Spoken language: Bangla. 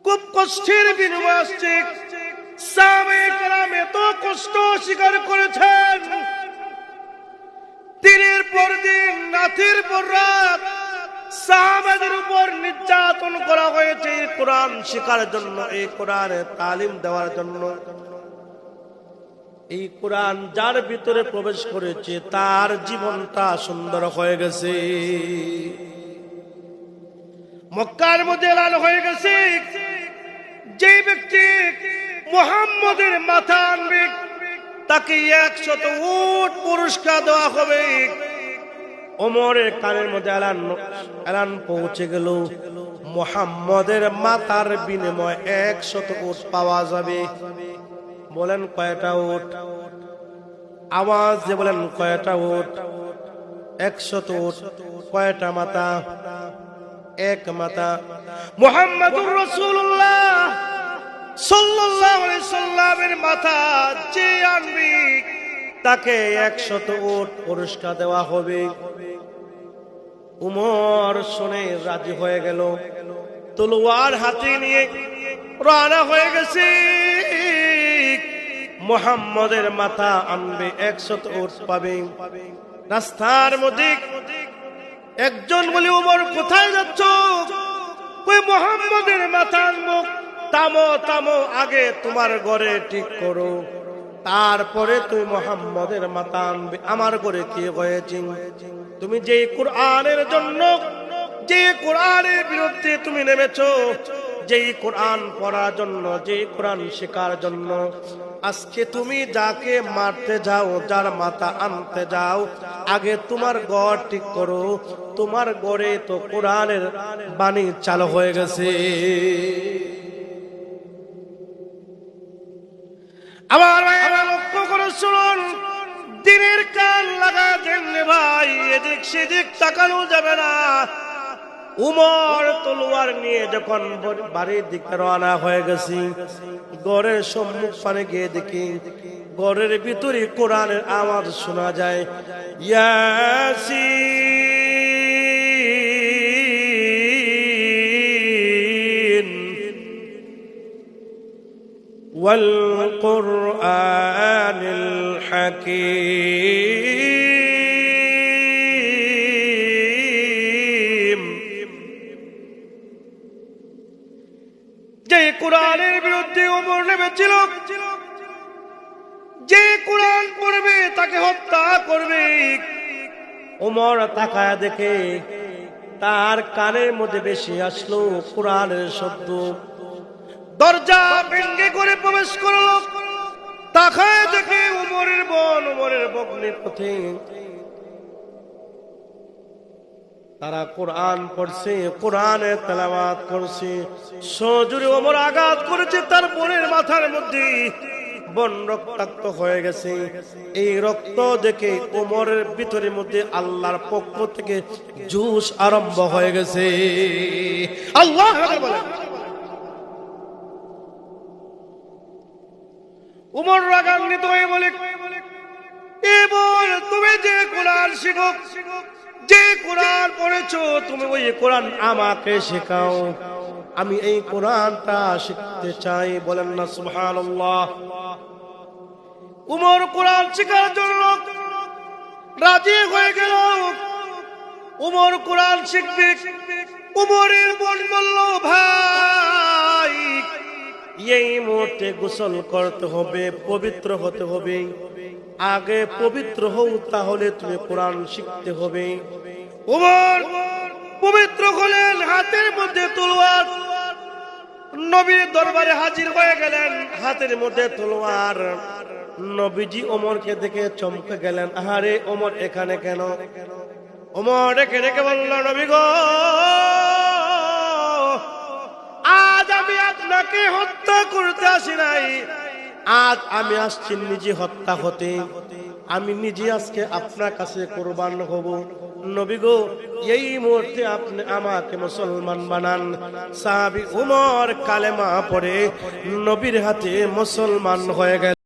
খুব কষ্টের বিনিময়ে আসছে। সাহাবায়ে কেরাম এত কষ্ট স্বীকার করেছেন, দিনের পর দিন রাতের পর রাত সাহাবাদের উপর নির্যাতন করা হয়েছে এই কোরআন শেখার জন্য, এই কোরআনের তালিম দেওয়ার জন্য। এই কোরআন যার ভিতরে প্রবেশ করেছে তার জীবনটা সুন্দর হয়ে গেছে। মক্কার মধ্যে এলান হয়ে গেছে, যে ব্যক্তি মুহাম্মদের মাথা আনবে তাকে 100 উট পুরস্কার দেওয়া হবে। ওমরের কানের মধ্যে এলান পৌঁছে গেল, মুহাম্মদের মাথার বিনিময়ে 100 উট পাওয়া যাবে। বলেন কয়টা উট? আওয়াজ দিয়ে বলেন কয়টা উট? 100 উট। কয়টা মাথা? এক মাথা। মুহাম্মাদুর রাসূলুল্লাহ সাল্লাল্লাহু আলাইহি সাল্লামের মাথা যে আনবে তাকে 100 উট পুরস্কার দেওয়া হবে। উমর শুনে রাজি হয়ে গেল, তলোয়ার হাতে নিয়ে রওনা হয়ে গেছে। মুহাম্মদের মাথা আনবে, 100 উট পাবে। রাস্তার মধ্যে একজন বলে, উমর কোথায় যাচ্ছ? কই মুহাম্মদের মাথা আনবো। থামো থামো, আগে তোমার ঘরে ঠিক করো, তারপরে তুমি মুহাম্মদের মাথা আনবে। আমার ঘরে কি হয়েছে? তুমি যে কোরআনের জন্য, যে কোরআনের বিরুদ্ধে তুমি নেমেছো, যেই কোরআন পড়ার জন্য, যেই কোরআন শেখার জন্য, আজকে তুমি যাকে মারতে যাও, যার মাথা আনতে যাও, আগে তোমার ঘর ঠিক করো। তোমার ঘরে তো কোরআনের বাণী চালু হয়ে গেছে। আমার ভাইরা লক্ষ্য করে শুনুন, দিনের কান লাগা দেন ভাই, এদিক সেদিক তাকানো যাবে না। উমর তলোয়ার নিয়ে যখন বাড়ির দিকে রওনা হয়ে গেছি, ঘরের সম্মুখ পানে গিয়ে দেখি ঘরের ভিতরে কোরআনের আওয়াজ শোনা যায়, ইয়াসিন ওয়াল কুরআনিল হাকীম। যে কোরআনের বিরুদ্ধে ওমর নেমেছিল, যে কোরআন পড়বে তাকে হত্যা করবে। ওমর তাকায় দেখে তার কানের মধ্যে বেশি আসলো কোরআনের শব্দ। দরজা ভেঙে করে প্রবেশ করলো, তাকায় দেখে ওমরের বোন, ওমরের ভগ্নির পথে তারা কোরআন পড়ছে, কোরআনের তেলাওয়াত করছে। সজোরে ওমর আঘাত করেছে তার বোনের মাথার মধ্যে, বোন রক্তাক্ত হয়ে গেছে। এই রক্ত দেখে ওমরের ভিতরের মধ্যে আল্লাহর পক্ষ থেকে জুস আরম্ভ হয়ে গেছে। আল্লাহ বলে, উমর রাগান্বিত হয়ে বলে, এবার তুমি যে কোরআন শিখো, যে কোরআন পড়েছো, তুমি ওই কোরআন আমাকে শেখাও, আমি এই কোরআনটা শিখতে চাই। বলেন না সুবহানাল্লাহ। উমর কোরআন শেখার জন্য রাজি হয়ে গেল। উমর কোরআন শিখবে। উমরের বোন বলল, ভাই এই মুহূর্তে গোসল করতে হবে, পবিত্র হতে হবে। আগে পবিত্র হও, তাহলে তুমি কোরআন শিখতে হবে। ওমর পবিত্র হলেন, হাতের মধ্যে তলোয়ার, নবীর দরবারে হাজির হয়ে গেলেন, হাতের মধ্যে তলোয়ার। নবীজি ওমরকে দেখে চমকে গেলেন, আহারে ওমর এখানে কেন? ওমর রেখে রেখে বলল, নবী গো, আজ আমি আপনাকে হত্যা করতে আসি নাই, আজ আমি আসছি নিজে হত্যা হতে। আমি নিজে আজকে আপনার কাছে কুরবান হব। নবী গো, এই মুহূর্তে আপনি আমাকে মুসলমান বানান। সাহাবী উমর কালেমা পড়ে নবীর হাতে মুসলমান হয়ে গেল।